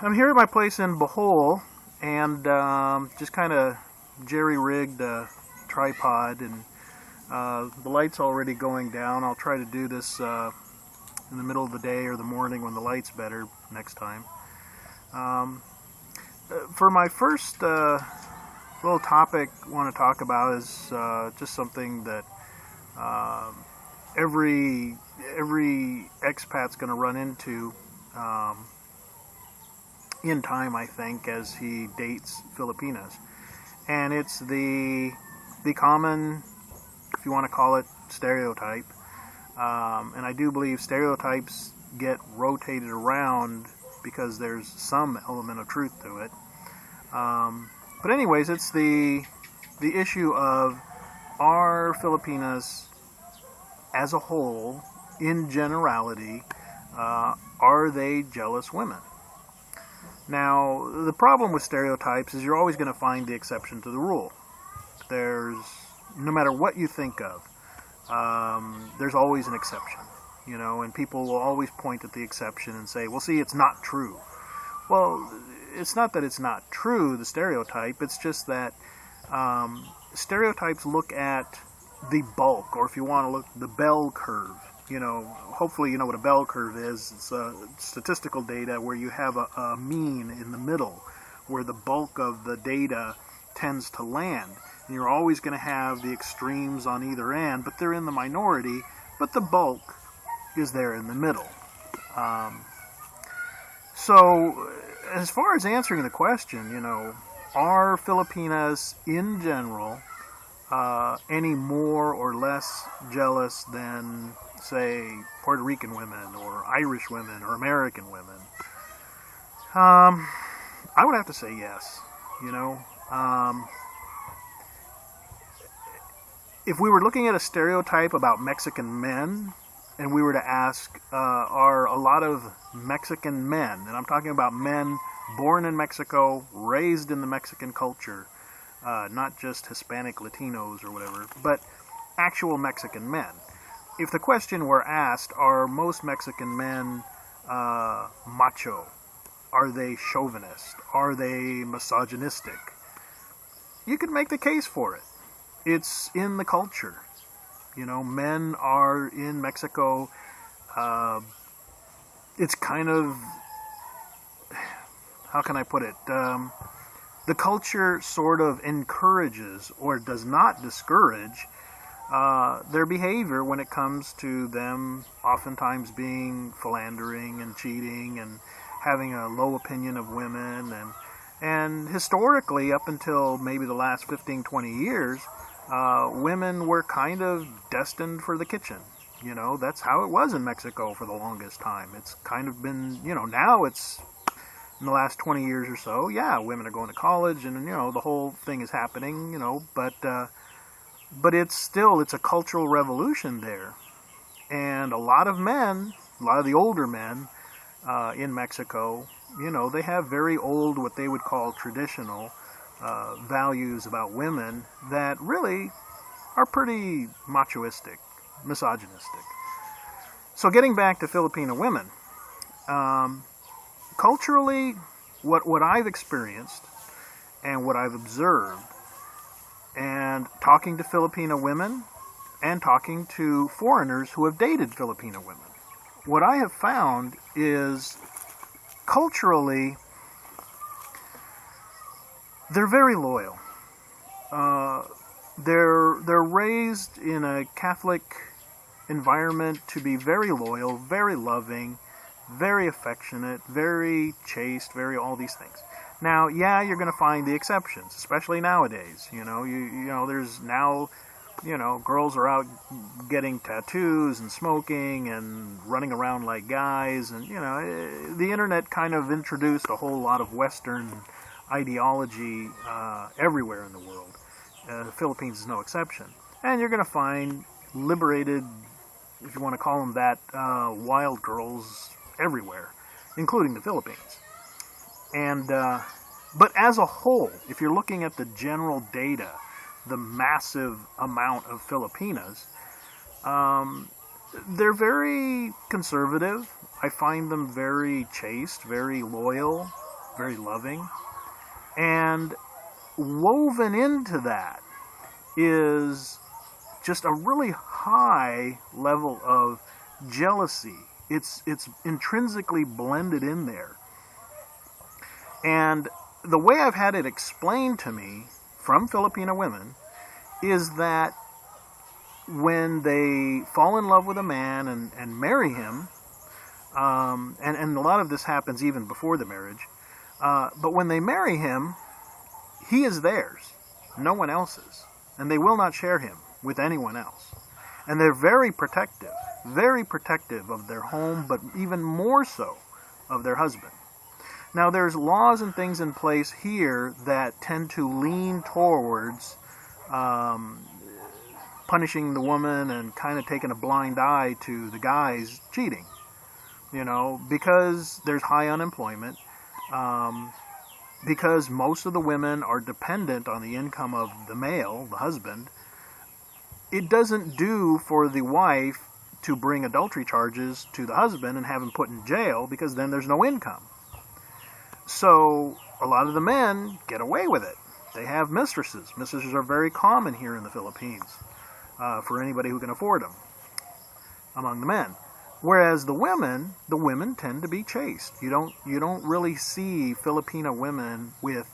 I'm here at my place in Bohol, and just kind of jerry-rigged a tripod, and the light's already going down. I'll try to do this in the middle of the day or the morning when the light's better next time. For my first little topic I want to talk about is just something that every expat's going to run into in time, I think, as he dates Filipinas. And it's the common, if you want to call it, stereotype. And I do believe stereotypes get rotated around because there's some element of truth to it. But anyways, it's the issue of, are Filipinas as a whole, in generality, are they jealous women? Now, the problem with stereotypes is you're always going to find the exception to the rule. No matter what you think of, there's always an exception, and people will always point at the exception and say, well, see, it's not true. Well, it's not that it's not true, the stereotype, it's just that stereotypes look at the bulk, or if you want to look, the bell curve. Hopefully you know what a bell curve is. It's statistical data where you have a mean in the middle, where the bulk of the data tends to land. And you're always going to have the extremes on either end, but they're in the minority, but the bulk is there in the middle. So, as far as answering the question, are Filipinas in general any more or less jealous than, say, Puerto Rican women or Irish women or American women? I would have to say yes. If we were looking at a stereotype about Mexican men, and we were to ask, are a lot of Mexican men, and I'm talking about men born in Mexico, raised in the Mexican culture, not just Hispanic Latinos or whatever, but actual Mexican men. If the question were asked, are most Mexican men macho? Are they chauvinist? Are they misogynistic? You could make the case for it. It's in the culture. Men are in Mexico. It's kind of, how can I put it? The culture sort of encourages or does not discourage their behavior when it comes to them oftentimes being philandering and cheating and having a low opinion of women. And historically, up until maybe the last 15, 20 years, women were kind of destined for the kitchen. That's how it was in Mexico for the longest time. It's kind of been, now it's, in the last 20 years or so, yeah, women are going to college and, the whole thing is happening, but it's a cultural revolution there. And a lot of the older men in Mexico, they have very old, what they would call traditional values about women that really are pretty machoistic, misogynistic. So getting back to Filipino women, culturally, what I've experienced and what I've observed, and talking to Filipino women and talking to foreigners who have dated Filipino women, what I have found is culturally they're very loyal. They're raised in a Catholic environment to be very loyal, very loving, very affectionate, very chaste, very all these things. Now, yeah, you're going to find the exceptions, especially nowadays. There's now, girls are out getting tattoos and smoking and running around like guys, and the internet kind of introduced a whole lot of Western ideology everywhere in the world. The Philippines is no exception. And you're going to find liberated, if you want to call them that, wild girls everywhere, including the Philippines. And but as a whole, if you're looking at the general data, the massive amount of Filipinas, They're very conservative. I find them very chaste, very loyal. very loving. And woven into that is just a really high level of jealousy. It's intrinsically blended in there. And the way I've had it explained to me from Filipino women is that when they fall in love with a man and marry him, and a lot of this happens even before the marriage, but when they marry him, he is theirs, no one else's, and they will not share him with anyone else. And they're very protective of their home, but even more so of their husband. Now, there's laws and things in place here that tend to lean towards punishing the woman and kind of taking a blind eye to the guys cheating, because there's high unemployment, because most of the women are dependent on the income of the male, the husband. It doesn't do for the wife to bring adultery charges to the husband and have him put in jail, because then there's no income. So a lot of the men get away with it. They have mistresses. Mistresses are very common here in the Philippines, for anybody who can afford them among the men. Whereas the women tend to be chaste. You don't really see Filipino women with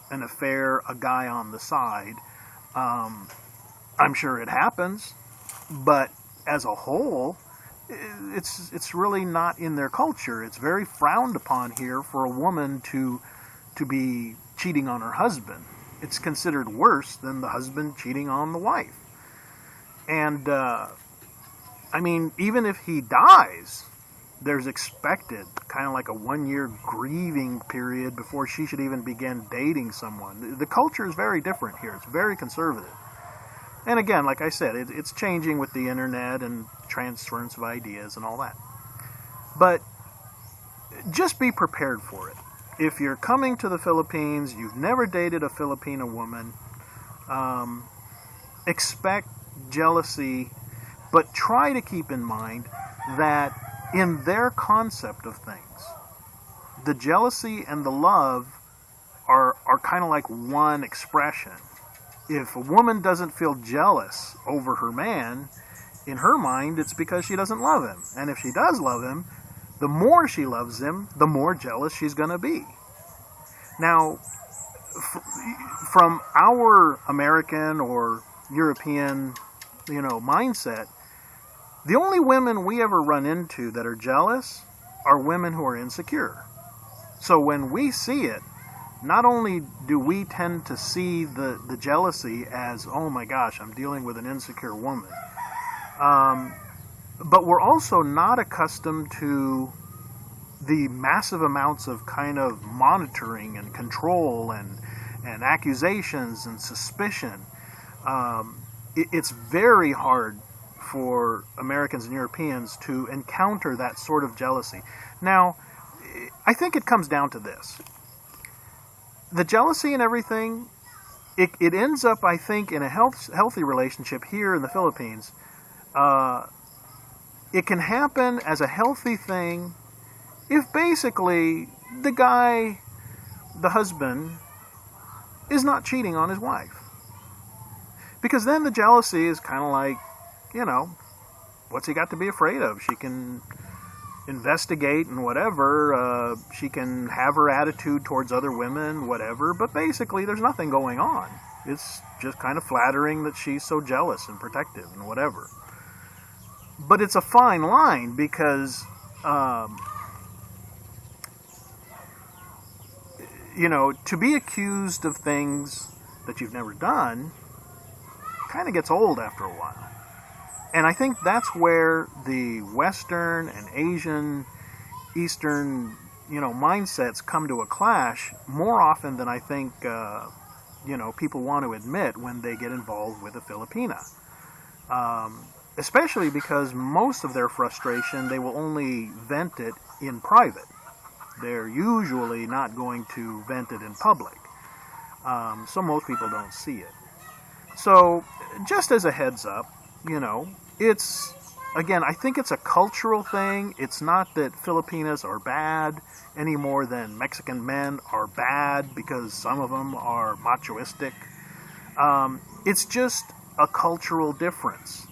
an affair, a guy on the side. I'm sure it happens, but as a whole, it's really not in their culture. It's very frowned upon here for a woman to be cheating on her husband. It's considered worse than the husband cheating on the wife. And even if he dies, there's expected kind of like a 1-year grieving period before she should even begin dating someone. The culture is very different here. It's very conservative. And again, like I said, it's changing with the internet and transference of ideas and all that. But just be prepared for it. If you're coming to the Philippines, you've never dated a Filipino woman, expect jealousy, but try to keep in mind that in their concept of things, the jealousy and the love are kind of like one expression. If a woman doesn't feel jealous over her man, in her mind, it's because she doesn't love him. And if she does love him, the more she loves him, the more jealous she's going to be. Now, from our American or European, mindset, the only women we ever run into that are jealous are women who are insecure. So when we see it, not only do we tend to see the jealousy as, oh my gosh, I'm dealing with an insecure woman, but we're also not accustomed to the massive amounts of kind of monitoring and control and accusations and suspicion. It's very hard for Americans and Europeans to encounter that sort of jealousy. Now, I think it comes down to this. The jealousy and everything, it ends up, I think, in a healthy relationship here in the Philippines. It can happen as a healthy thing if basically the guy, the husband, is not cheating on his wife. Because then the jealousy is kind of like, what's he got to be afraid of? She can investigate and whatever. She can have her attitude towards other women, whatever. But basically, there's nothing going on. It's just kind of flattering that she's so jealous and protective and whatever. But it's a fine line because, to be accused of things that you've never done kind of gets old after a while. And I think that's where the Western and Asian, Eastern, mindsets come to a clash more often than I think, people want to admit when they get involved with a Filipina. Especially because most of their frustration, they will only vent it in private. They're usually not going to vent it in public. So most people don't see it. So, just as a heads up, it's again, I think it's a cultural thing. It's not that Filipinas are bad any more than Mexican men are bad because some of them are machoistic. It's just a cultural difference.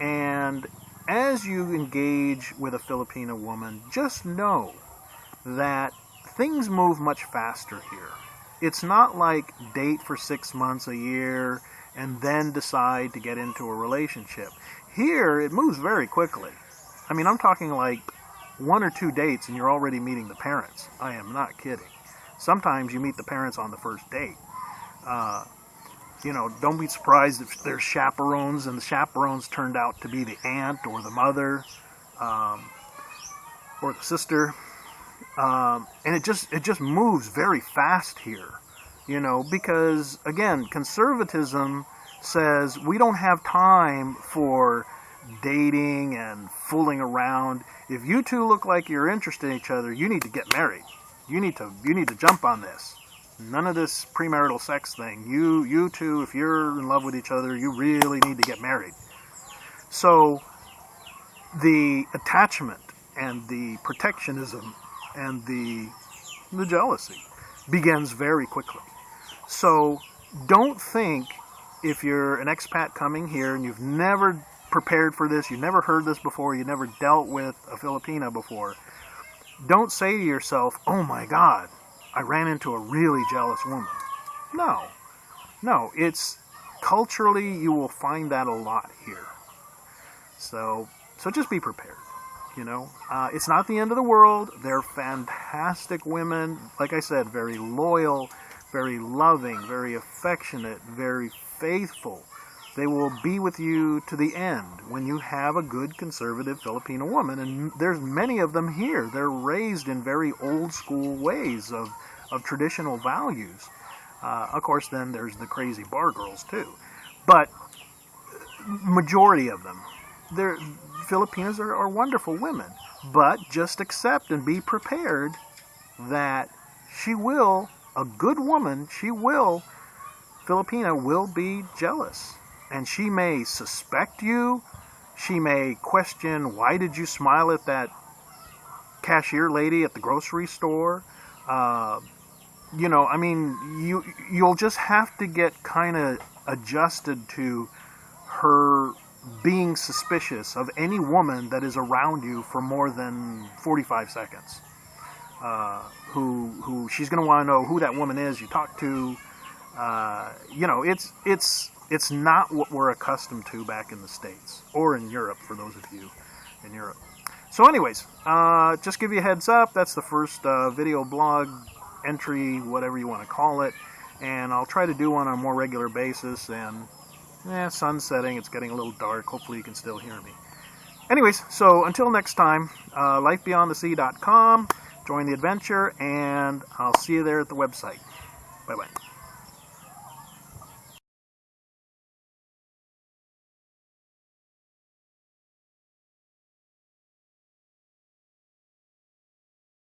And as you engage with a Filipina woman, just know that things move much faster here. It's not like date for 6 months, a year, and then decide to get into a relationship. Here, it moves very quickly. I mean, I'm talking like 1 or 2 dates and you're already meeting the parents. I am not kidding. Sometimes you meet the parents on the first date. You know, don't be surprised if there's chaperones and the chaperones turned out to be the aunt or the mother or the sister. And it just moves very fast here, you know, because, again, conservatism says we don't have time for dating and fooling around. If you two look like you're interested in each other, you need to get married. You need to jump on this. None of this premarital sex thing. You two, if you're in love with each other, you really need to get married. So the attachment and the protectionism and the jealousy begins very quickly. So don't think, if you're an expat coming here and you've never prepared for this, you've never heard this before, you've never dealt with a Filipina before, don't say to yourself, oh my God, I ran into a really jealous woman. No, it's culturally, you will find that a lot here. So just be prepared. You know, it's not the end of the world. They're fantastic women. Like I said, very loyal, very loving, very affectionate, very faithful. They will be with you to the end when you have a good conservative Filipino woman. And there's many of them here. They're raised in very old school ways of traditional values. Of course, then there's the crazy bar girls too. But majority of them, Filipinas are wonderful women, but just accept and be prepared that a good woman, Filipina will be jealous. And she may suspect you, she may question, why did you smile at that cashier lady at the grocery store? You know, I mean, you'll just have to get kind of adjusted to her being suspicious of any woman that is around you for more than 45 seconds. Who she's going to want to know who that woman is you talk to. You know, it's not what we're accustomed to back in the States or in Europe, for those of you in Europe. So anyways, just give you a heads up, that's the first video blog entry, whatever you want to call it, and I'll try to do one on a more regular basis. And sun's setting, it's getting a little dark, hopefully you can still hear me. Anyways, so until next time, lifebeyondthesea.com, join the adventure, and I'll see you there at the website. Bye bye.